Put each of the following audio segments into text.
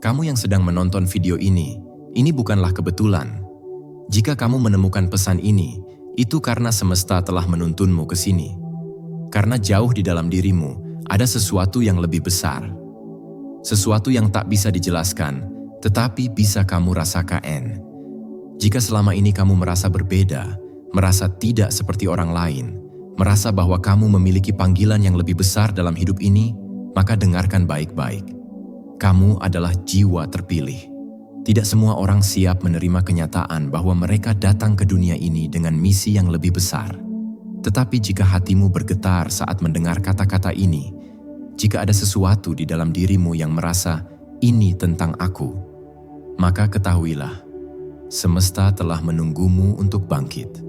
Kamu yang sedang menonton video ini bukanlah kebetulan. Jika kamu menemukan pesan ini, itu karena semesta telah menuntunmu ke sini. Karena jauh di dalam dirimu, ada sesuatu yang lebih besar. Sesuatu yang tak bisa dijelaskan, tetapi bisa kamu rasakan. Jika selama ini kamu merasa berbeda, merasa tidak seperti orang lain, merasa bahwa kamu memiliki panggilan yang lebih besar dalam hidup ini, maka dengarkan baik-baik. Kamu adalah jiwa terpilih. Tidak semua orang siap menerima kenyataan bahwa mereka datang ke dunia ini dengan misi yang lebih besar. Tetapi jika hatimu bergetar saat mendengar kata-kata ini, jika ada sesuatu di dalam dirimu yang merasa, ini tentang aku, maka ketahuilah, semesta telah menunggumu untuk bangkit.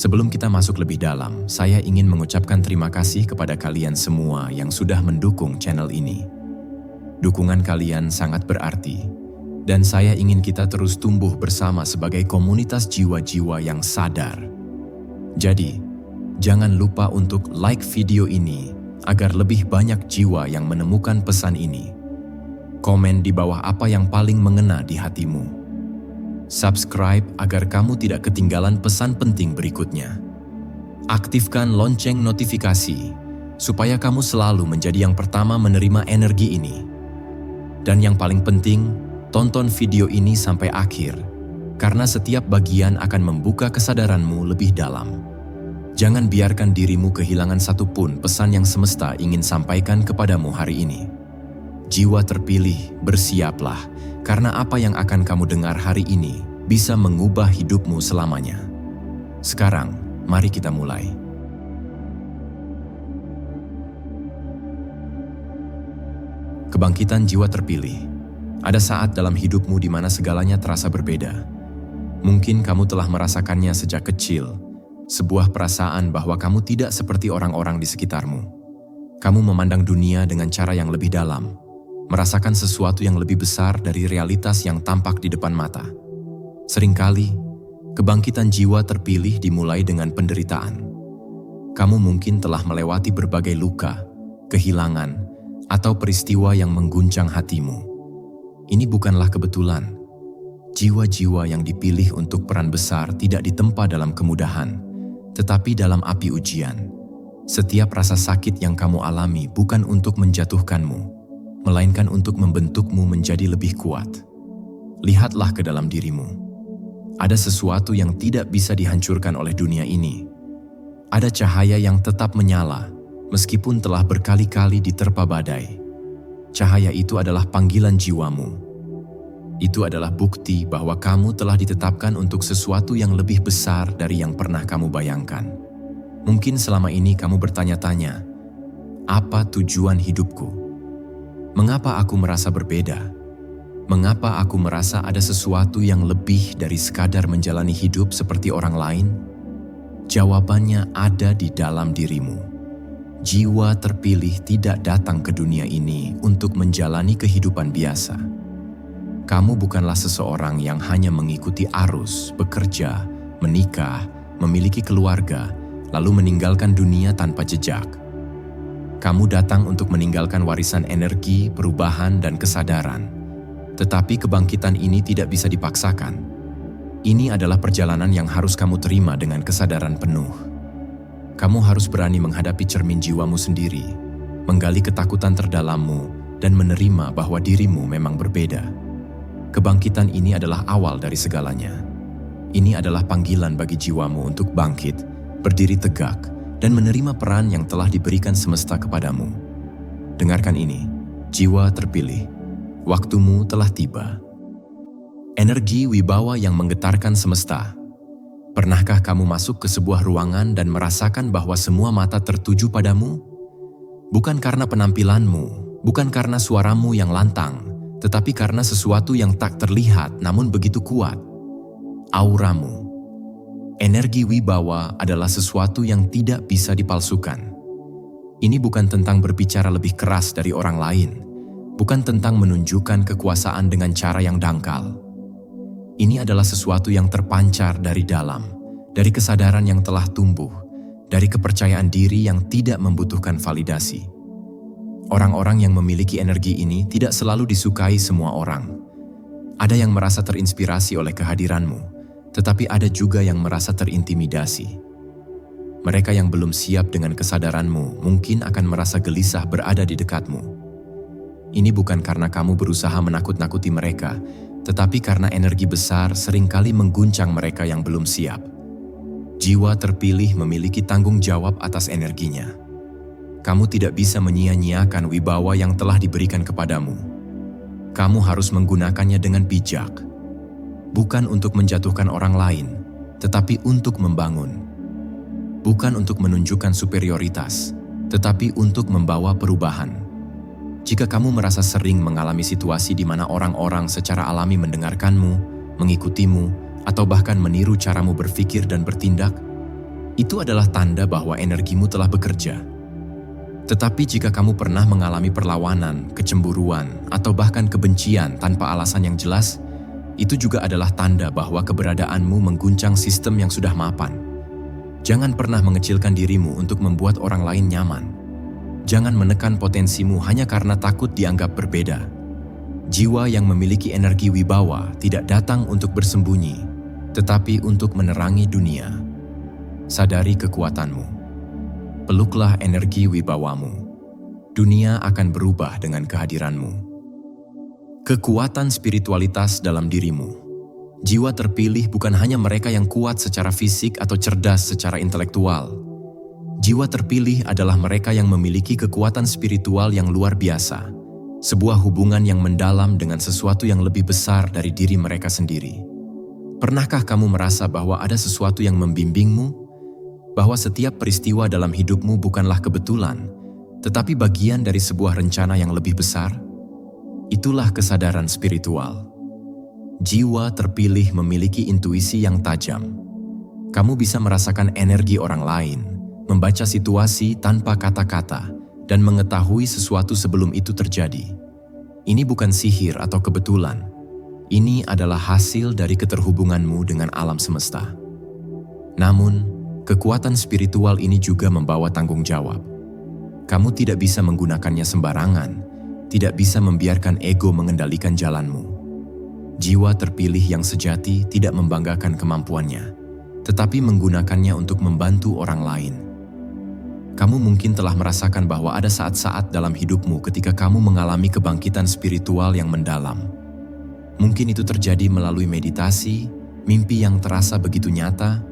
Sebelum kita masuk lebih dalam, saya ingin mengucapkan terima kasih kepada kalian semua yang sudah mendukung channel ini. Dukungan kalian sangat berarti, dan saya ingin kita terus tumbuh bersama sebagai komunitas jiwa-jiwa yang sadar. Jadi, jangan lupa untuk like video ini agar lebih banyak jiwa yang menemukan pesan ini. Komen di bawah apa yang paling mengena di hatimu. Subscribe agar kamu tidak ketinggalan pesan penting berikutnya. Aktifkan lonceng notifikasi supaya kamu selalu menjadi yang pertama menerima energi ini. Dan yang paling penting, tonton video ini sampai akhir, karena setiap bagian akan membuka kesadaranmu lebih dalam. Jangan biarkan dirimu kehilangan satupun pesan yang semesta ingin sampaikan kepadamu hari ini. Jiwa terpilih, bersiaplah, karena apa yang akan kamu dengar hari ini bisa mengubah hidupmu selamanya. Sekarang, mari kita mulai. Kebangkitan jiwa terpilih. Ada saat dalam hidupmu di mana segalanya terasa berbeda. Mungkin kamu telah merasakannya sejak kecil, sebuah perasaan bahwa kamu tidak seperti orang-orang di sekitarmu. Kamu memandang dunia dengan cara yang lebih dalam, merasakan sesuatu yang lebih besar dari realitas yang tampak di depan mata. Seringkali, kebangkitan jiwa terpilih dimulai dengan penderitaan. Kamu mungkin telah melewati berbagai luka, kehilangan, atau peristiwa yang mengguncang hatimu. Ini bukanlah kebetulan. Jiwa-jiwa yang dipilih untuk peran besar tidak ditempa dalam kemudahan, tetapi dalam api ujian. Setiap rasa sakit yang kamu alami bukan untuk menjatuhkanmu, melainkan untuk membentukmu menjadi lebih kuat. Lihatlah ke dalam dirimu. Ada sesuatu yang tidak bisa dihancurkan oleh dunia ini. Ada cahaya yang tetap menyala, meskipun telah berkali-kali diterpa badai. Cahaya itu adalah panggilan jiwamu. Itu adalah bukti bahwa kamu telah ditetapkan untuk sesuatu yang lebih besar dari yang pernah kamu bayangkan. Mungkin selama ini kamu bertanya-tanya, apa tujuan hidupku? Mengapa aku merasa berbeda? Mengapa aku merasa ada sesuatu yang lebih dari sekadar menjalani hidup seperti orang lain? Jawabannya ada di dalam dirimu. Jiwa terpilih tidak datang ke dunia ini untuk menjalani kehidupan biasa. Kamu bukanlah seseorang yang hanya mengikuti arus, bekerja, menikah, memiliki keluarga, lalu meninggalkan dunia tanpa jejak. Kamu datang untuk meninggalkan warisan energi, perubahan, dan kesadaran. Tetapi kebangkitan ini tidak bisa dipaksakan. Ini adalah perjalanan yang harus kamu terima dengan kesadaran penuh. Kamu harus berani menghadapi cermin jiwamu sendiri, menggali ketakutan terdalammu, dan menerima bahwa dirimu memang berbeda. Kebangkitan ini adalah awal dari segalanya. Ini adalah panggilan bagi jiwamu untuk bangkit, berdiri tegak, dan menerima peran yang telah diberikan semesta kepadamu. Dengarkan ini, jiwa terpilih. Waktumu telah tiba. Energi wibawa yang menggetarkan semesta. Pernahkah kamu masuk ke sebuah ruangan dan merasakan bahwa semua mata tertuju padamu? Bukan karena penampilanmu, bukan karena suaramu yang lantang, tetapi karena sesuatu yang tak terlihat namun begitu kuat. Auramu. Energi wibawa adalah sesuatu yang tidak bisa dipalsukan. Ini bukan tentang berbicara lebih keras dari orang lain, bukan tentang menunjukkan kekuasaan dengan cara yang dangkal. Ini adalah sesuatu yang terpancar dari dalam, dari kesadaran yang telah tumbuh, dari kepercayaan diri yang tidak membutuhkan validasi. Orang-orang yang memiliki energi ini tidak selalu disukai semua orang. Ada yang merasa terinspirasi oleh kehadiranmu, tetapi ada juga yang merasa terintimidasi. Mereka yang belum siap dengan kesadaranmu mungkin akan merasa gelisah berada di dekatmu. Ini bukan karena kamu berusaha menakut-nakuti mereka, tetapi karena energi besar seringkali mengguncang mereka yang belum siap. Jiwa terpilih memiliki tanggung jawab atas energinya. Kamu tidak bisa menyia-nyiakan wibawa yang telah diberikan kepadamu. Kamu harus menggunakannya dengan bijak. Bukan untuk menjatuhkan orang lain, tetapi untuk membangun. Bukan untuk menunjukkan superioritas, tetapi untuk membawa perubahan. Jika kamu merasa sering mengalami situasi di mana orang-orang secara alami mendengarkanmu, mengikutimu, atau bahkan meniru caramu berpikir dan bertindak, itu adalah tanda bahwa energimu telah bekerja. Tetapi jika kamu pernah mengalami perlawanan, kecemburuan, atau bahkan kebencian tanpa alasan yang jelas, itu juga adalah tanda bahwa keberadaanmu mengguncang sistem yang sudah mapan. Jangan pernah mengecilkan dirimu untuk membuat orang lain nyaman. Jangan menekan potensimu hanya karena takut dianggap berbeda. Jiwa yang memiliki energi wibawa tidak datang untuk bersembunyi, tetapi untuk menerangi dunia. Sadari kekuatanmu. Peluklah energi wibawamu. Dunia akan berubah dengan kehadiranmu. Kekuatan spiritualitas dalam dirimu. Jiwa terpilih bukan hanya mereka yang kuat secara fisik atau cerdas secara intelektual. Jiwa terpilih adalah mereka yang memiliki kekuatan spiritual yang luar biasa. Sebuah hubungan yang mendalam dengan sesuatu yang lebih besar dari diri mereka sendiri. Pernahkah kamu merasa bahwa ada sesuatu yang membimbingmu? Bahwa setiap peristiwa dalam hidupmu bukanlah kebetulan, tetapi bagian dari sebuah rencana yang lebih besar? Itulah kesadaran spiritual. Jiwa terpilih memiliki intuisi yang tajam. Kamu bisa merasakan energi orang lain, membaca situasi tanpa kata-kata, dan mengetahui sesuatu sebelum itu terjadi. Ini bukan sihir atau kebetulan. Ini adalah hasil dari keterhubunganmu dengan alam semesta. Namun, kekuatan spiritual ini juga membawa tanggung jawab. Kamu tidak bisa menggunakannya sembarangan, tidak bisa membiarkan ego mengendalikan jalanmu. Jiwa terpilih yang sejati tidak membanggakan kemampuannya, tetapi menggunakannya untuk membantu orang lain. Kamu mungkin telah merasakan bahwa ada saat-saat dalam hidupmu ketika kamu mengalami kebangkitan spiritual yang mendalam. Mungkin itu terjadi melalui meditasi, mimpi yang terasa begitu nyata,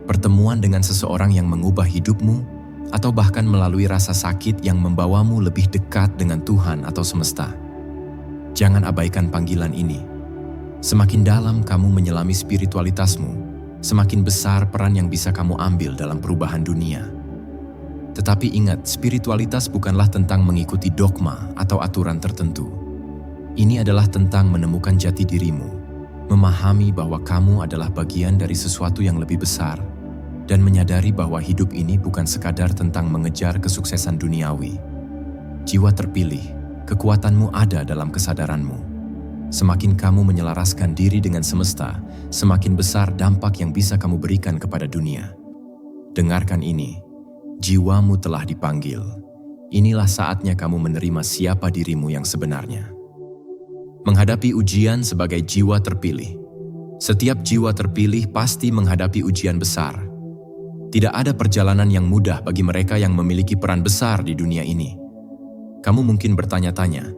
pertemuan dengan seseorang yang mengubah hidupmu, atau bahkan melalui rasa sakit yang membawamu lebih dekat dengan Tuhan atau semesta. Jangan abaikan panggilan ini. Semakin dalam kamu menyelami spiritualitasmu, semakin besar peran yang bisa kamu ambil dalam perubahan dunia. Tetapi ingat, spiritualitas bukanlah tentang mengikuti dogma atau aturan tertentu. Ini adalah tentang menemukan jati dirimu, memahami bahwa kamu adalah bagian dari sesuatu yang lebih besar, dan menyadari bahwa hidup ini bukan sekadar tentang mengejar kesuksesan duniawi. Jiwa terpilih, kekuatanmu ada dalam kesadaranmu. Semakin kamu menyelaraskan diri dengan semesta, semakin besar dampak yang bisa kamu berikan kepada dunia. Dengarkan ini, jiwamu telah dipanggil. Inilah saatnya kamu menerima siapa dirimu yang sebenarnya. Menghadapi ujian sebagai jiwa terpilih. Setiap jiwa terpilih pasti menghadapi ujian besar. Tidak ada perjalanan yang mudah bagi mereka yang memiliki peran besar di dunia ini. Kamu mungkin bertanya-tanya,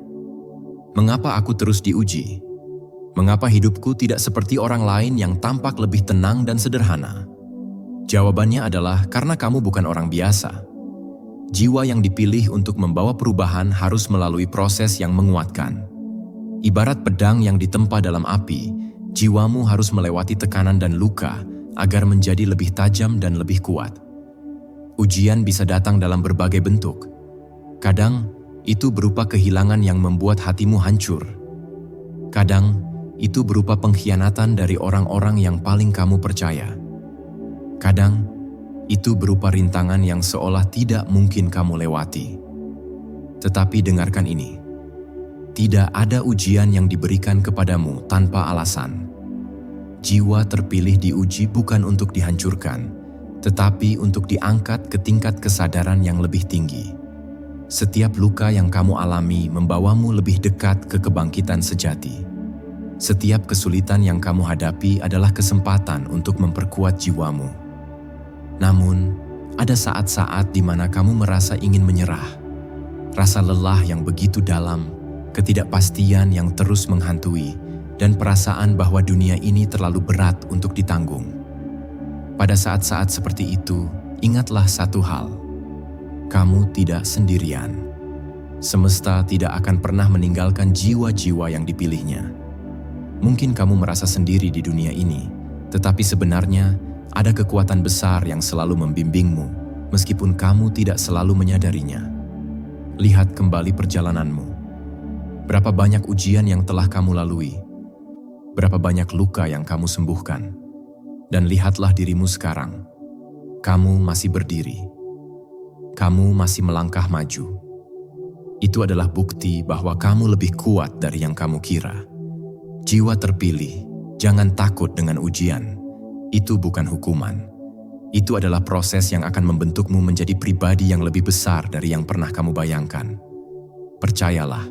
mengapa aku terus diuji? Mengapa hidupku tidak seperti orang lain yang tampak lebih tenang dan sederhana? Jawabannya adalah karena kamu bukan orang biasa. Jiwa yang dipilih untuk membawa perubahan harus melalui proses yang menguatkan. Ibarat pedang yang ditempa dalam api, jiwamu harus melewati tekanan dan luka agar menjadi lebih tajam dan lebih kuat. Ujian bisa datang dalam berbagai bentuk. Kadang, itu berupa kehilangan yang membuat hatimu hancur. Kadang, itu berupa pengkhianatan dari orang-orang yang paling kamu percaya. Kadang, itu berupa rintangan yang seolah tidak mungkin kamu lewati. Tetapi dengarkan ini. Tidak ada ujian yang diberikan kepadamu tanpa alasan. Jiwa terpilih diuji bukan untuk dihancurkan, tetapi untuk diangkat ke tingkat kesadaran yang lebih tinggi. Setiap luka yang kamu alami membawamu lebih dekat ke kebangkitan sejati. Setiap kesulitan yang kamu hadapi adalah kesempatan untuk memperkuat jiwamu. Namun, ada saat-saat di mana kamu merasa ingin menyerah. Rasa lelah yang begitu dalam, ketidakpastian yang terus menghantui, dan perasaan bahwa dunia ini terlalu berat untuk ditanggung. Pada saat-saat seperti itu, ingatlah satu hal. Kamu tidak sendirian. Semesta tidak akan pernah meninggalkan jiwa-jiwa yang dipilihnya. Mungkin kamu merasa sendiri di dunia ini, tetapi sebenarnya ada kekuatan besar yang selalu membimbingmu, meskipun kamu tidak selalu menyadarinya. Lihat kembali perjalananmu. Berapa banyak ujian yang telah kamu lalui? Berapa banyak luka yang kamu sembuhkan? Dan lihatlah dirimu sekarang. Kamu masih berdiri. Kamu masih melangkah maju. Itu adalah bukti bahwa kamu lebih kuat dari yang kamu kira. Jiwa terpilih, jangan takut dengan ujian. Itu bukan hukuman. Itu adalah proses yang akan membentukmu menjadi pribadi yang lebih besar dari yang pernah kamu bayangkan. Percayalah,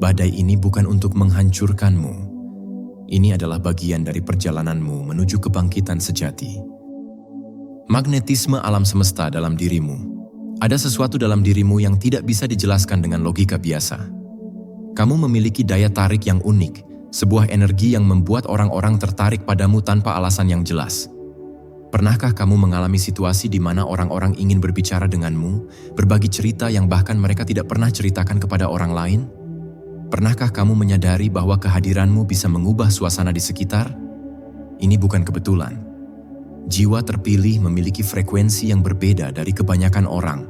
badai ini bukan untuk menghancurkanmu. Ini adalah bagian dari perjalananmu menuju kebangkitan sejati. Magnetisme alam semesta dalam dirimu. Ada sesuatu dalam dirimu yang tidak bisa dijelaskan dengan logika biasa. Kamu memiliki daya tarik yang unik, sebuah energi yang membuat orang-orang tertarik padamu tanpa alasan yang jelas. Pernahkah kamu mengalami situasi di mana orang-orang ingin berbicara denganmu, berbagi cerita yang bahkan mereka tidak pernah ceritakan kepada orang lain? Pernahkah kamu menyadari bahwa kehadiranmu bisa mengubah suasana di sekitar? Ini bukan kebetulan. Jiwa terpilih memiliki frekuensi yang berbeda dari kebanyakan orang.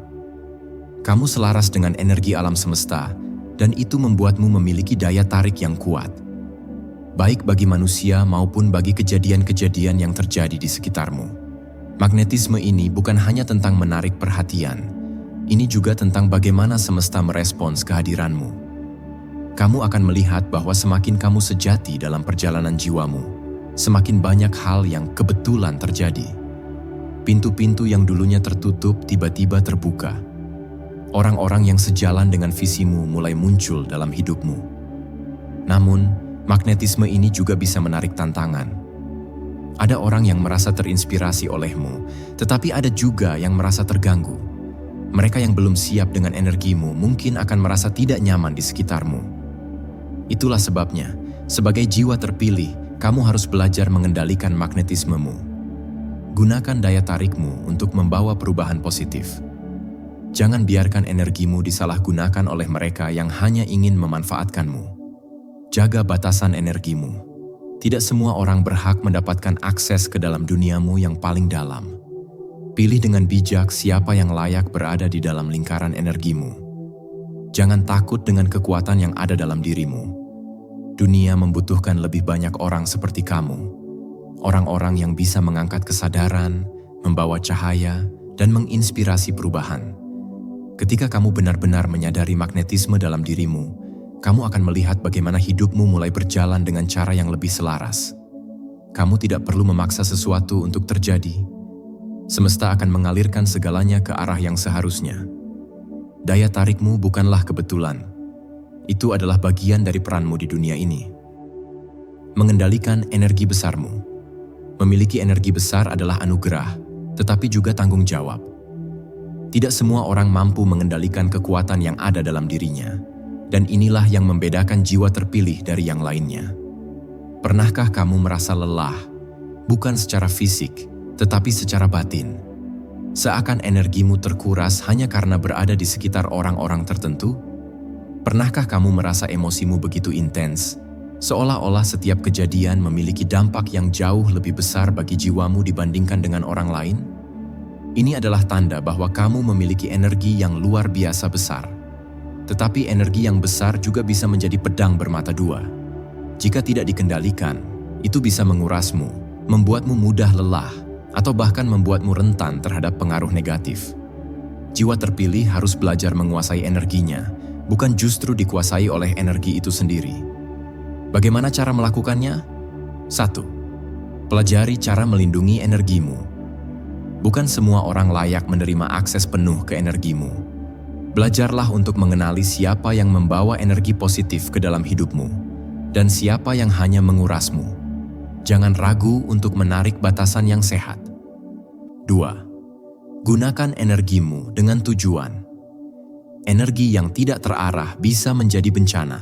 Kamu selaras dengan energi alam semesta, dan itu membuatmu memiliki daya tarik yang kuat. Baik bagi manusia maupun bagi kejadian-kejadian yang terjadi di sekitarmu. Magnetisme ini bukan hanya tentang menarik perhatian, ini juga tentang bagaimana semesta merespons kehadiranmu. Kamu akan melihat bahwa semakin kamu sejati dalam perjalanan jiwamu, semakin banyak hal yang kebetulan terjadi. Pintu-pintu yang dulunya tertutup tiba-tiba terbuka. Orang-orang yang sejalan dengan visimu mulai muncul dalam hidupmu. Namun, magnetisme ini juga bisa menarik tantangan. Ada orang yang merasa terinspirasi olehmu, tetapi ada juga yang merasa terganggu. Mereka yang belum siap dengan energimu mungkin akan merasa tidak nyaman di sekitarmu. Itulah sebabnya, sebagai jiwa terpilih, kamu harus belajar mengendalikan magnetismemu. Gunakan daya tarikmu untuk membawa perubahan positif. Jangan biarkan energimu disalahgunakan oleh mereka yang hanya ingin memanfaatkanmu. Jaga batasan energimu. Tidak semua orang berhak mendapatkan akses ke dalam duniamu yang paling dalam. Pilih dengan bijak siapa yang layak berada di dalam lingkaran energimu. Jangan takut dengan kekuatan yang ada dalam dirimu. Dunia membutuhkan lebih banyak orang seperti kamu. Orang-orang yang bisa mengangkat kesadaran, membawa cahaya, dan menginspirasi perubahan. Ketika kamu benar-benar menyadari magnetisme dalam dirimu, kamu akan melihat bagaimana hidupmu mulai berjalan dengan cara yang lebih selaras. Kamu tidak perlu memaksa sesuatu untuk terjadi. Semesta akan mengalirkan segalanya ke arah yang seharusnya. Daya tarikmu bukanlah kebetulan. Itu adalah bagian dari peranmu di dunia ini. Mengendalikan energi besarmu. Memiliki energi besar adalah anugerah, tetapi juga tanggung jawab. Tidak semua orang mampu mengendalikan kekuatan yang ada dalam dirinya, dan inilah yang membedakan jiwa terpilih dari yang lainnya. Pernahkah kamu merasa lelah, bukan secara fisik, tetapi secara batin? Seakan energimu terkuras hanya karena berada di sekitar orang-orang tertentu? Pernahkah kamu merasa emosimu begitu intens, seolah-olah setiap kejadian memiliki dampak yang jauh lebih besar bagi jiwamu dibandingkan dengan orang lain? Ini adalah tanda bahwa kamu memiliki energi yang luar biasa besar. Tetapi energi yang besar juga bisa menjadi pedang bermata dua. Jika tidak dikendalikan, itu bisa mengurasmu, membuatmu mudah lelah, atau bahkan membuatmu rentan terhadap pengaruh negatif. Jiwa terpilih harus belajar menguasai energinya, bukan justru dikuasai oleh energi itu sendiri. Bagaimana cara melakukannya? 1. Pelajari cara melindungi energimu. Bukan semua orang layak menerima akses penuh ke energimu. Belajarlah untuk mengenali siapa yang membawa energi positif ke dalam hidupmu dan siapa yang hanya mengurasmu. Jangan ragu untuk menarik batasan yang sehat. 2. Gunakan energimu dengan tujuan. Energi yang tidak terarah bisa menjadi bencana.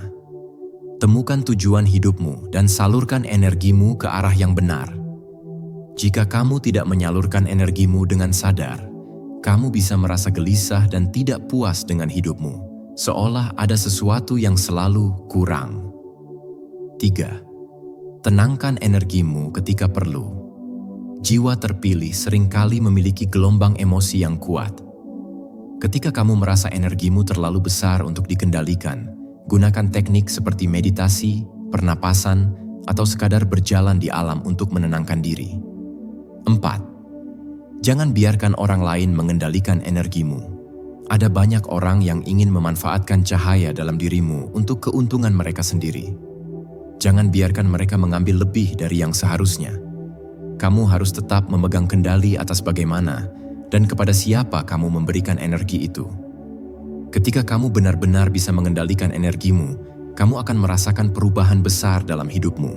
Temukan tujuan hidupmu dan salurkan energimu ke arah yang benar. Jika kamu tidak menyalurkan energimu dengan sadar, kamu bisa merasa gelisah dan tidak puas dengan hidupmu, seolah ada sesuatu yang selalu kurang. 3. Tenangkan energimu ketika perlu. Jiwa terpilih seringkali memiliki gelombang emosi yang kuat. Ketika kamu merasa energimu terlalu besar untuk dikendalikan, gunakan teknik seperti meditasi, pernapasan, atau sekadar berjalan di alam untuk menenangkan diri. 4. Jangan biarkan orang lain mengendalikan energimu. Ada banyak orang yang ingin memanfaatkan cahaya dalam dirimu untuk keuntungan mereka sendiri. Jangan biarkan mereka mengambil lebih dari yang seharusnya. Kamu harus tetap memegang kendali atas bagaimana dan kepada siapa kamu memberikan energi itu. Ketika kamu benar-benar bisa mengendalikan energimu, kamu akan merasakan perubahan besar dalam hidupmu.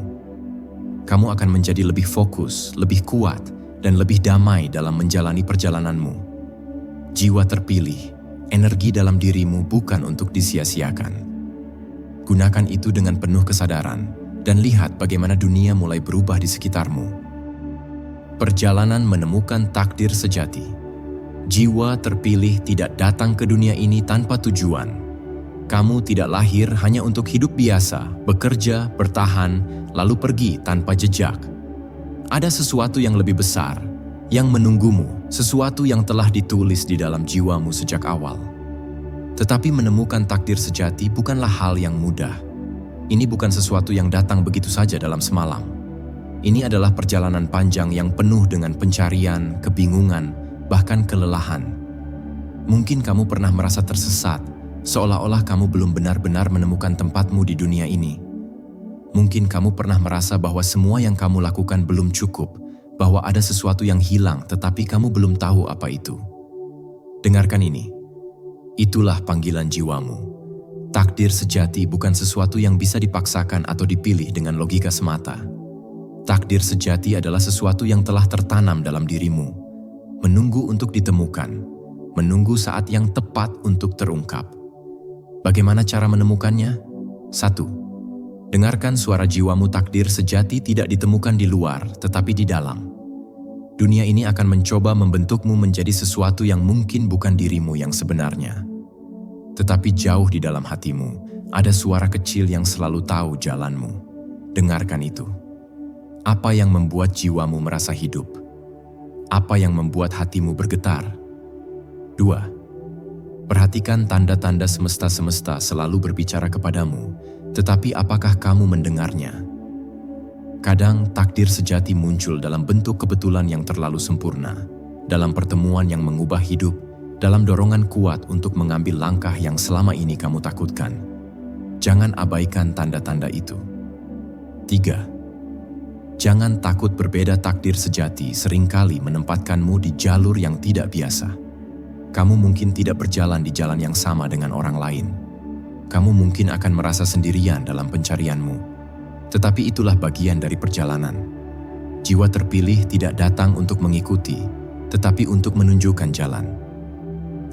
Kamu akan menjadi lebih fokus, lebih kuat, dan lebih damai dalam menjalani perjalananmu. Jiwa terpilih, energi dalam dirimu bukan untuk disia-siakan. Gunakan itu dengan penuh kesadaran dan lihat bagaimana dunia mulai berubah di sekitarmu. Perjalanan menemukan takdir sejati. Jiwa terpilih tidak datang ke dunia ini tanpa tujuan. Kamu tidak lahir hanya untuk hidup biasa, bekerja, bertahan, lalu pergi tanpa jejak. Ada sesuatu yang lebih besar, yang menunggumu, sesuatu yang telah ditulis di dalam jiwamu sejak awal. Tetapi menemukan takdir sejati bukanlah hal yang mudah. Ini bukan sesuatu yang datang begitu saja dalam semalam. Ini adalah perjalanan panjang yang penuh dengan pencarian, kebingungan, bahkan kelelahan. Mungkin kamu pernah merasa tersesat, seolah-olah kamu belum benar-benar menemukan tempatmu di dunia ini. Mungkin kamu pernah merasa bahwa semua yang kamu lakukan belum cukup, bahwa ada sesuatu yang hilang tetapi kamu belum tahu apa itu. Dengarkan ini. Itulah panggilan jiwamu. Takdir sejati bukan sesuatu yang bisa dipaksakan atau dipilih dengan logika semata. Takdir sejati adalah sesuatu yang telah tertanam dalam dirimu, menunggu untuk ditemukan, menunggu saat yang tepat untuk terungkap. Bagaimana cara menemukannya? 1. Dengarkan suara jiwamu. Takdir sejati tidak ditemukan di luar, tetapi di dalam. Dunia ini akan mencoba membentukmu menjadi sesuatu yang mungkin bukan dirimu yang sebenarnya. Tetapi jauh di dalam hatimu, ada suara kecil yang selalu tahu jalanmu. Dengarkan itu. Apa yang membuat jiwamu merasa hidup? Apa yang membuat hatimu bergetar? 2. Perhatikan tanda-tanda semesta selalu berbicara kepadamu, tetapi apakah kamu mendengarnya? Kadang takdir sejati muncul dalam bentuk kebetulan yang terlalu sempurna, dalam pertemuan yang mengubah hidup, dalam dorongan kuat untuk mengambil langkah yang selama ini kamu takutkan. Jangan abaikan tanda-tanda itu. 3. Jangan takut berbeda. Takdir sejati seringkali menempatkanmu di jalur yang tidak biasa. Kamu mungkin tidak berjalan di jalan yang sama dengan orang lain. Kamu mungkin akan merasa sendirian dalam pencarianmu. Tetapi itulah bagian dari perjalanan. Jiwa terpilih tidak datang untuk mengikuti, tetapi untuk menunjukkan jalan.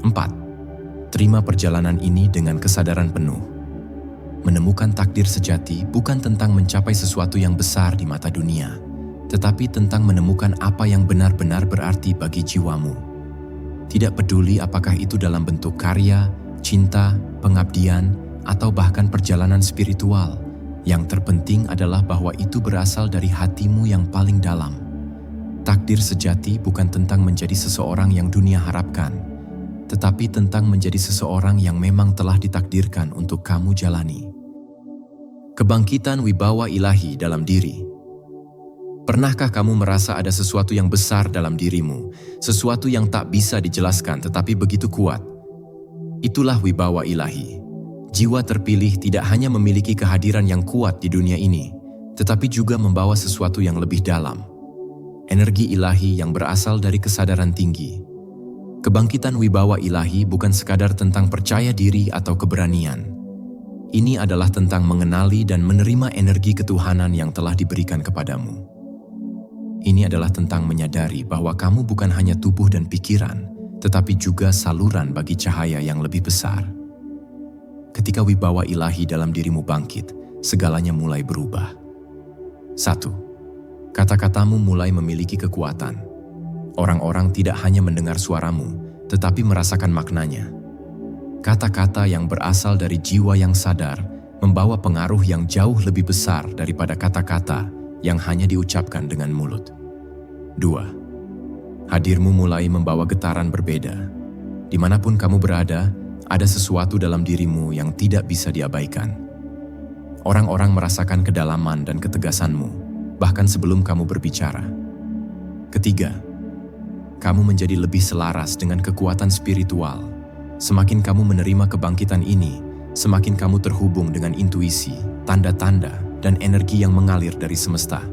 4. Terima perjalanan ini dengan kesadaran penuh. Menemukan takdir sejati bukan tentang mencapai sesuatu yang besar di mata dunia, tetapi tentang menemukan apa yang benar-benar berarti bagi jiwamu. Tidak peduli apakah itu dalam bentuk karya, cinta, pengabdian, atau bahkan perjalanan spiritual. Yang terpenting adalah bahwa itu berasal dari hatimu yang paling dalam. Takdir sejati bukan tentang menjadi seseorang yang dunia harapkan, tetapi tentang menjadi seseorang yang memang telah ditakdirkan untuk kamu jalani. Kebangkitan wibawa ilahi dalam diri. Pernahkah kamu merasa ada sesuatu yang besar dalam dirimu, sesuatu yang tak bisa dijelaskan tetapi begitu kuat? Itulah wibawa ilahi. Jiwa terpilih tidak hanya memiliki kehadiran yang kuat di dunia ini, tetapi juga membawa sesuatu yang lebih dalam. Energi ilahi yang berasal dari kesadaran tinggi. Kebangkitan wibawa ilahi bukan sekadar tentang percaya diri atau keberanian. Ini adalah tentang mengenali dan menerima energi ketuhanan yang telah diberikan kepadamu. Ini adalah tentang menyadari bahwa kamu bukan hanya tubuh dan pikiran, tetapi juga saluran bagi cahaya yang lebih besar. Ketika wibawa ilahi dalam dirimu bangkit, segalanya mulai berubah. 1. Kata-katamu mulai memiliki kekuatan. Orang-orang tidak hanya mendengar suaramu, tetapi merasakan maknanya. Kata-kata yang berasal dari jiwa yang sadar membawa pengaruh yang jauh lebih besar daripada kata-kata yang hanya diucapkan dengan mulut. 2. Hadirmu mulai membawa getaran berbeda. Dimanapun kamu berada, ada sesuatu dalam dirimu yang tidak bisa diabaikan. Orang-orang merasakan kedalaman dan ketegasanmu, bahkan sebelum kamu berbicara. 3. Kamu menjadi lebih selaras dengan kekuatan spiritual. Semakin kamu menerima kebangkitan ini, semakin kamu terhubung dengan intuisi, tanda-tanda, dan energi yang mengalir dari semesta.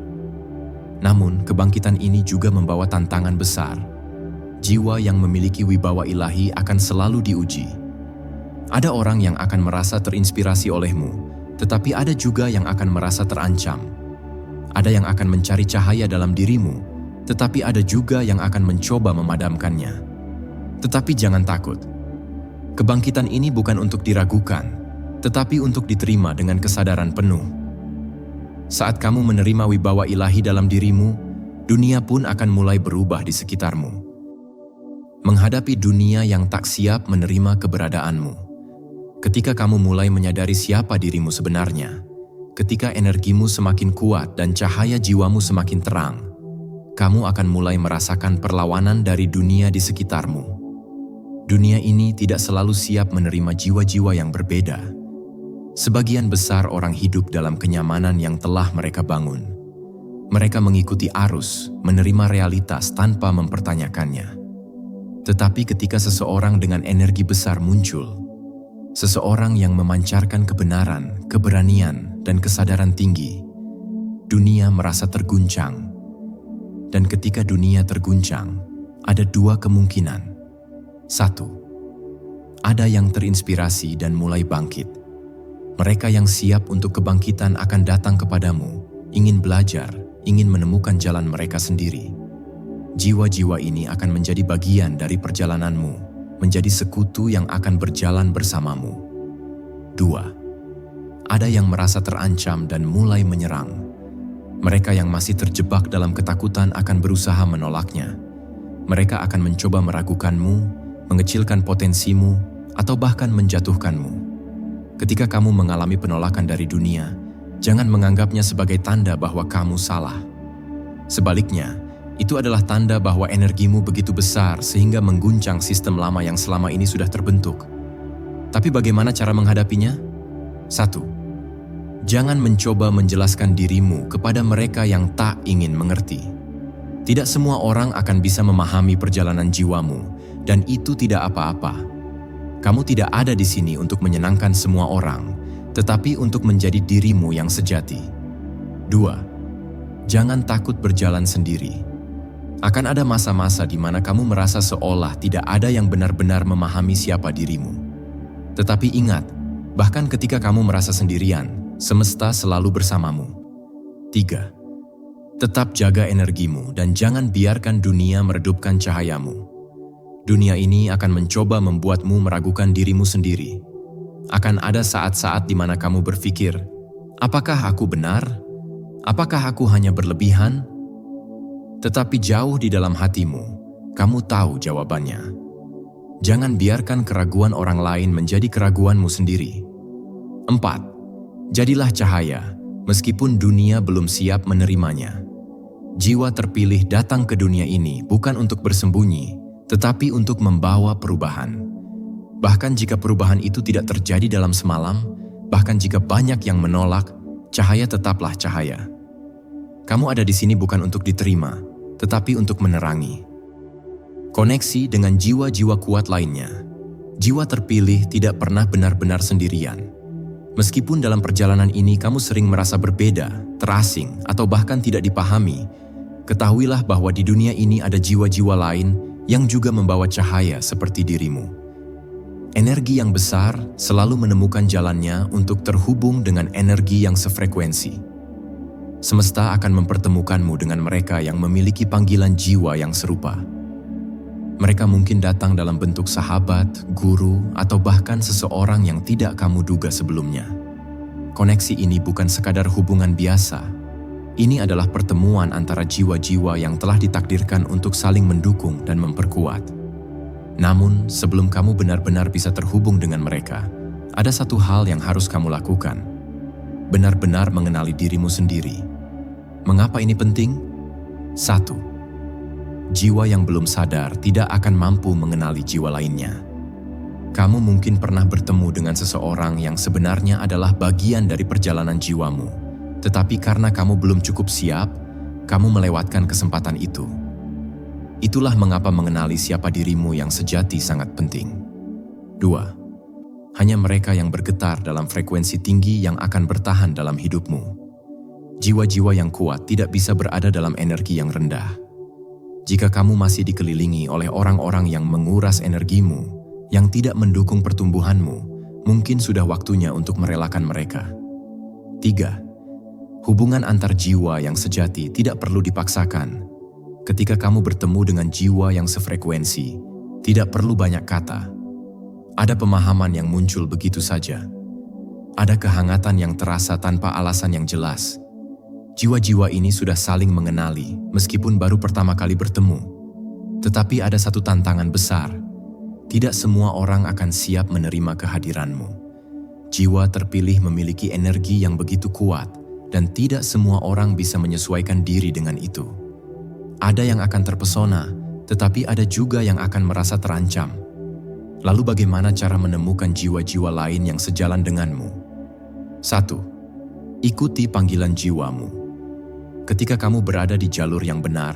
Namun, kebangkitan ini juga membawa tantangan besar. Jiwa yang memiliki wibawa ilahi akan selalu diuji. Ada orang yang akan merasa terinspirasi olehmu, tetapi ada juga yang akan merasa terancam. Ada yang akan mencari cahaya dalam dirimu, tetapi ada juga yang akan mencoba memadamkannya. Tetapi jangan takut. Kebangkitan ini bukan untuk diragukan, tetapi untuk diterima dengan kesadaran penuh. Saat kamu menerima wibawa ilahi dalam dirimu, dunia pun akan mulai berubah di sekitarmu. Menghadapi dunia yang tak siap menerima keberadaanmu. Ketika kamu mulai menyadari siapa dirimu sebenarnya, ketika energimu semakin kuat dan cahaya jiwamu semakin terang, kamu akan mulai merasakan perlawanan dari dunia di sekitarmu. Dunia ini tidak selalu siap menerima jiwa-jiwa yang berbeda. Sebagian besar orang hidup dalam kenyamanan yang telah mereka bangun. Mereka mengikuti arus, menerima realitas tanpa mempertanyakannya. Tetapi ketika seseorang dengan energi besar muncul, seseorang yang memancarkan kebenaran, keberanian, dan kesadaran tinggi, dunia merasa terguncang. Dan ketika dunia terguncang, ada dua kemungkinan. 1. Ada yang terinspirasi dan mulai bangkit. Mereka yang siap untuk kebangkitan akan datang kepadamu, ingin belajar, ingin menemukan jalan mereka sendiri. Jiwa-jiwa ini akan menjadi bagian dari perjalananmu, menjadi sekutu yang akan berjalan bersamamu. 2. Ada yang merasa terancam dan mulai menyerang. Mereka yang masih terjebak dalam ketakutan akan berusaha menolaknya. Mereka akan mencoba meragukanmu, mengecilkan potensimu, atau bahkan menjatuhkanmu. Ketika kamu mengalami penolakan dari dunia, jangan menganggapnya sebagai tanda bahwa kamu salah. Sebaliknya, itu adalah tanda bahwa energimu begitu besar sehingga mengguncang sistem lama yang selama ini sudah terbentuk. Tapi bagaimana cara menghadapinya? 1. Jangan mencoba menjelaskan dirimu kepada mereka yang tak ingin mengerti. Tidak semua orang akan bisa memahami perjalanan jiwamu, dan itu tidak apa-apa. Kamu tidak ada di sini untuk menyenangkan semua orang, tetapi untuk menjadi dirimu yang sejati. 2. Jangan takut berjalan sendiri. Akan ada masa-masa di mana kamu merasa seolah tidak ada yang benar-benar memahami siapa dirimu. Tetapi ingat, bahkan ketika kamu merasa sendirian, semesta selalu bersamamu. 3. Tetap jaga energimu dan jangan biarkan dunia meredupkan cahayamu. Dunia ini akan mencoba membuatmu meragukan dirimu sendiri. Akan ada saat-saat di mana kamu berpikir, apakah aku benar? Apakah aku hanya berlebihan? Tetapi jauh di dalam hatimu, kamu tahu jawabannya. Jangan biarkan keraguan orang lain menjadi keraguanmu sendiri. 4. Jadilah cahaya, meskipun dunia belum siap menerimanya. Jiwa terpilih datang ke dunia ini bukan untuk bersembunyi, tetapi untuk membawa perubahan. Bahkan jika perubahan itu tidak terjadi dalam semalam, bahkan jika banyak yang menolak, cahaya tetaplah cahaya. Kamu ada di sini bukan untuk diterima, tetapi untuk menerangi. Koneksi dengan jiwa-jiwa kuat lainnya. Jiwa terpilih tidak pernah benar-benar sendirian. Meskipun dalam perjalanan ini kamu sering merasa berbeda, terasing, atau bahkan tidak dipahami, ketahuilah bahwa di dunia ini ada jiwa-jiwa lain yang juga membawa cahaya seperti dirimu. Energi yang besar selalu menemukan jalannya untuk terhubung dengan energi yang sefrekuensi. Semesta akan mempertemukanmu dengan mereka yang memiliki panggilan jiwa yang serupa. Mereka mungkin datang dalam bentuk sahabat, guru, atau bahkan seseorang yang tidak kamu duga sebelumnya. Koneksi ini bukan sekadar hubungan biasa. Ini adalah pertemuan antara jiwa-jiwa yang telah ditakdirkan untuk saling mendukung dan memperkuat. Namun, sebelum kamu benar-benar bisa terhubung dengan mereka, ada satu hal yang harus kamu lakukan. Benar-benar mengenali dirimu sendiri. Mengapa ini penting? 1. Jiwa yang belum sadar tidak akan mampu mengenali jiwa lainnya. Kamu mungkin pernah bertemu dengan seseorang yang sebenarnya adalah bagian dari perjalanan jiwamu, tetapi karena kamu belum cukup siap, kamu melewatkan kesempatan itu. Itulah mengapa mengenali siapa dirimu yang sejati sangat penting. 2. Hanya mereka yang bergetar dalam frekuensi tinggi yang akan bertahan dalam hidupmu. Jiwa-jiwa yang kuat tidak bisa berada dalam energi yang rendah. Jika kamu masih dikelilingi oleh orang-orang yang menguras energimu, yang tidak mendukung pertumbuhanmu, mungkin sudah waktunya untuk merelakan mereka. 3. Hubungan antar jiwa yang sejati tidak perlu dipaksakan. Ketika kamu bertemu dengan jiwa yang sefrekuensi, tidak perlu banyak kata. Ada pemahaman yang muncul begitu saja. Ada kehangatan yang terasa tanpa alasan yang jelas. Jiwa-jiwa ini sudah saling mengenali meskipun baru pertama kali bertemu. Tetapi ada satu tantangan besar. Tidak semua orang akan siap menerima kehadiranmu. Jiwa terpilih memiliki energi yang begitu kuat dan tidak semua orang bisa menyesuaikan diri dengan itu. Ada yang akan terpesona, tetapi ada juga yang akan merasa terancam. Lalu bagaimana cara menemukan jiwa-jiwa lain yang sejalan denganmu? 1. Ikuti panggilan jiwamu. Ketika kamu berada di jalur yang benar,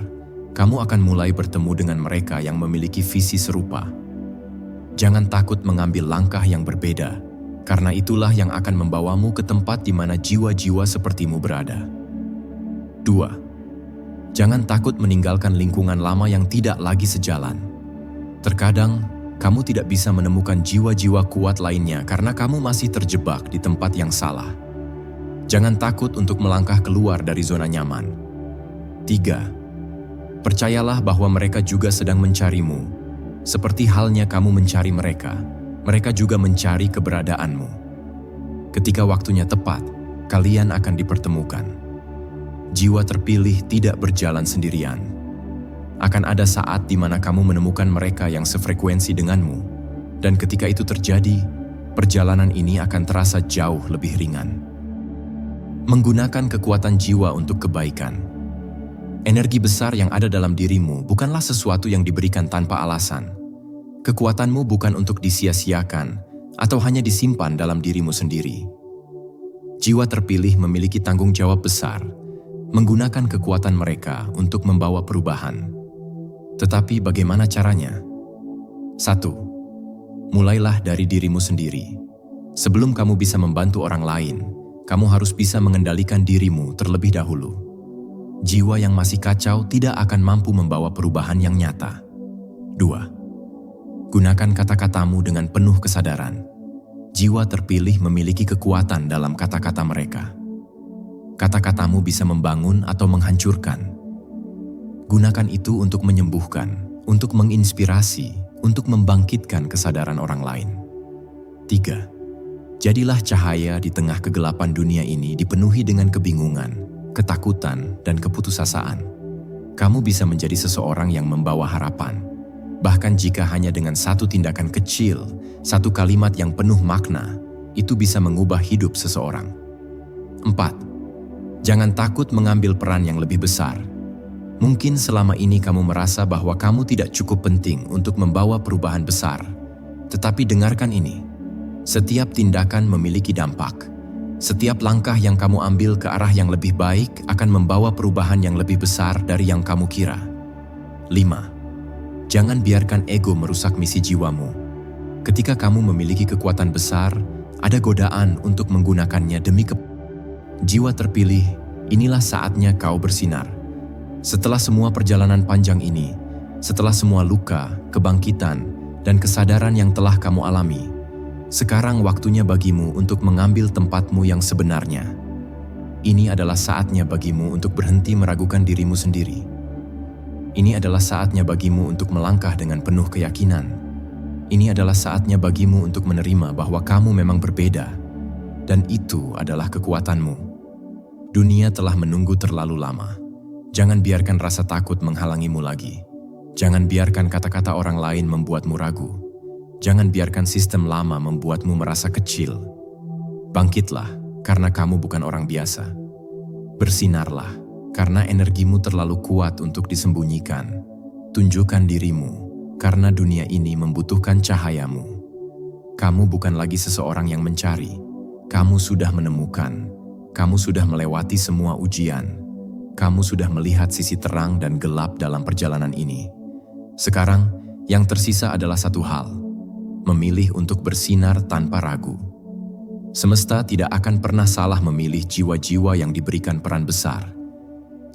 kamu akan mulai bertemu dengan mereka yang memiliki visi serupa. Jangan takut mengambil langkah yang berbeda, karena itulah yang akan membawamu ke tempat di mana jiwa-jiwa sepertimu berada. 2. Jangan takut meninggalkan lingkungan lama yang tidak lagi sejalan. Terkadang, kamu tidak bisa menemukan jiwa-jiwa kuat lainnya karena kamu masih terjebak di tempat yang salah. Jangan takut untuk melangkah keluar dari zona nyaman. 3. Percayalah bahwa mereka juga sedang mencarimu. Seperti halnya kamu mencari mereka, mereka juga mencari keberadaanmu. Ketika waktunya tepat, kalian akan dipertemukan. Jiwa terpilih tidak berjalan sendirian. Akan ada saat di mana kamu menemukan mereka yang sefrekuensi denganmu, dan ketika itu terjadi, perjalanan ini akan terasa jauh lebih ringan. Menggunakan kekuatan jiwa untuk kebaikan. Energi besar yang ada dalam dirimu bukanlah sesuatu yang diberikan tanpa alasan. Kekuatanmu bukan untuk disia-siakan atau hanya disimpan dalam dirimu sendiri. Jiwa terpilih memiliki tanggung jawab besar, menggunakan kekuatan mereka untuk membawa perubahan. Tetapi bagaimana caranya? 1. Mulailah dari dirimu sendiri. Sebelum kamu bisa membantu orang lain, kamu harus bisa mengendalikan dirimu terlebih dahulu. Jiwa yang masih kacau tidak akan mampu membawa perubahan yang nyata. 2. Gunakan kata-katamu dengan penuh kesadaran. Jiwa terpilih memiliki kekuatan dalam kata-kata mereka. Kata-katamu bisa membangun atau menghancurkan. Gunakan itu untuk menyembuhkan, untuk menginspirasi, untuk membangkitkan kesadaran orang lain. 3. Jadilah cahaya di tengah kegelapan dunia ini dipenuhi dengan kebingungan, ketakutan, dan keputusasaan. Kamu bisa menjadi seseorang yang membawa harapan. Bahkan jika hanya dengan satu tindakan kecil, satu kalimat yang penuh makna, itu bisa mengubah hidup seseorang. 4. Jangan takut mengambil peran yang lebih besar. Mungkin selama ini kamu merasa bahwa kamu tidak cukup penting untuk membawa perubahan besar. Tetapi dengarkan ini. Setiap tindakan memiliki dampak. Setiap langkah yang kamu ambil ke arah yang lebih baik akan membawa perubahan yang lebih besar dari yang kamu kira. 5. Jangan biarkan ego merusak misi jiwamu. Ketika kamu memiliki kekuatan besar, ada godaan untuk menggunakannya demi jiwa terpilih. Inilah saatnya kau bersinar. Setelah semua perjalanan panjang ini, Setelah semua luka, kebangkitan, dan kesadaran yang telah kamu alami, sekarang waktunya bagimu untuk mengambil tempatmu yang sebenarnya. Ini adalah saatnya bagimu untuk berhenti meragukan dirimu sendiri. Ini adalah saatnya bagimu untuk melangkah dengan penuh keyakinan. Ini adalah saatnya bagimu untuk menerima bahwa kamu memang berbeda, dan itu adalah kekuatanmu. Dunia telah menunggu terlalu lama. Jangan biarkan rasa takut menghalangimu lagi. Jangan biarkan kata-kata orang lain membuatmu ragu. Jangan biarkan sistem lama membuatmu merasa kecil. Bangkitlah, karena kamu bukan orang biasa. Bersinarlah, karena energimu terlalu kuat untuk disembunyikan. Tunjukkan dirimu, karena dunia ini membutuhkan cahayamu. Kamu bukan lagi seseorang yang mencari. Kamu sudah menemukan. Kamu sudah melewati semua ujian. Kamu sudah melihat sisi terang dan gelap dalam perjalanan ini. Sekarang, yang tersisa adalah satu hal: memilih untuk bersinar tanpa ragu. Semesta tidak akan pernah salah memilih jiwa-jiwa yang diberikan peran besar.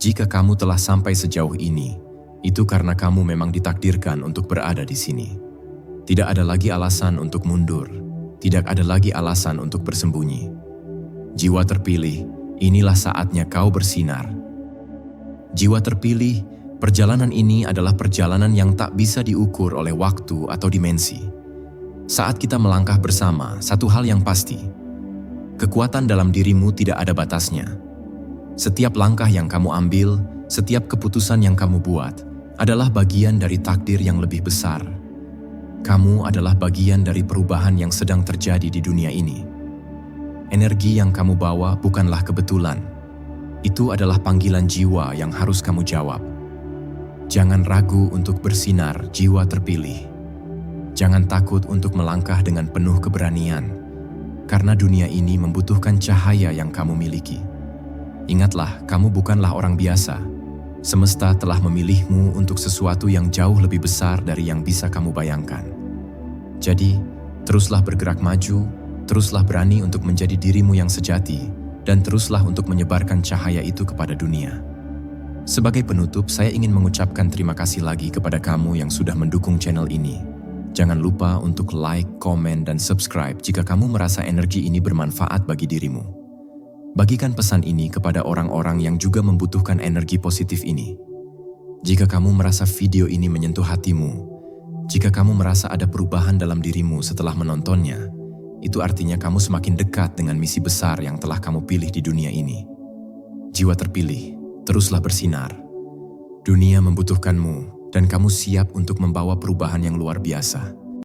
Jika kamu telah sampai sejauh ini, itu karena kamu memang ditakdirkan untuk berada di sini. Tidak ada lagi alasan untuk mundur, tidak ada lagi alasan untuk bersembunyi. Jiwa terpilih, inilah saatnya kau bersinar. Jiwa terpilih, perjalanan ini adalah perjalanan yang tak bisa diukur oleh waktu atau dimensi. Saat kita melangkah bersama, satu hal yang pasti: kekuatan dalam dirimu tidak ada batasnya. Setiap langkah yang kamu ambil, setiap keputusan yang kamu buat, adalah bagian dari takdir yang lebih besar. Kamu adalah bagian dari perubahan yang sedang terjadi di dunia ini. Energi yang kamu bawa bukanlah kebetulan. Itu adalah panggilan jiwa yang harus kamu jawab. Jangan ragu untuk bersinar, jiwa terpilih. Jangan takut untuk melangkah dengan penuh keberanian, karena dunia ini membutuhkan cahaya yang kamu miliki. Ingatlah, kamu bukanlah orang biasa. Semesta telah memilihmu untuk sesuatu yang jauh lebih besar dari yang bisa kamu bayangkan. Jadi, teruslah bergerak maju, teruslah berani untuk menjadi dirimu yang sejati, dan teruslah untuk menyebarkan cahaya itu kepada dunia. Sebagai penutup, saya ingin mengucapkan terima kasih lagi kepada kamu yang sudah mendukung channel ini. Jangan lupa untuk like, komen, dan subscribe jika kamu merasa energi ini bermanfaat bagi dirimu. Bagikan pesan ini kepada orang-orang yang juga membutuhkan energi positif ini. Jika kamu merasa video ini menyentuh hatimu, jika kamu merasa ada perubahan dalam dirimu setelah menontonnya, itu artinya kamu semakin dekat dengan misi besar yang telah kamu pilih di dunia ini. Jiwa terpilih, teruslah bersinar. Dunia membutuhkanmu, dan kamu siap untuk membawa perubahan yang luar biasa.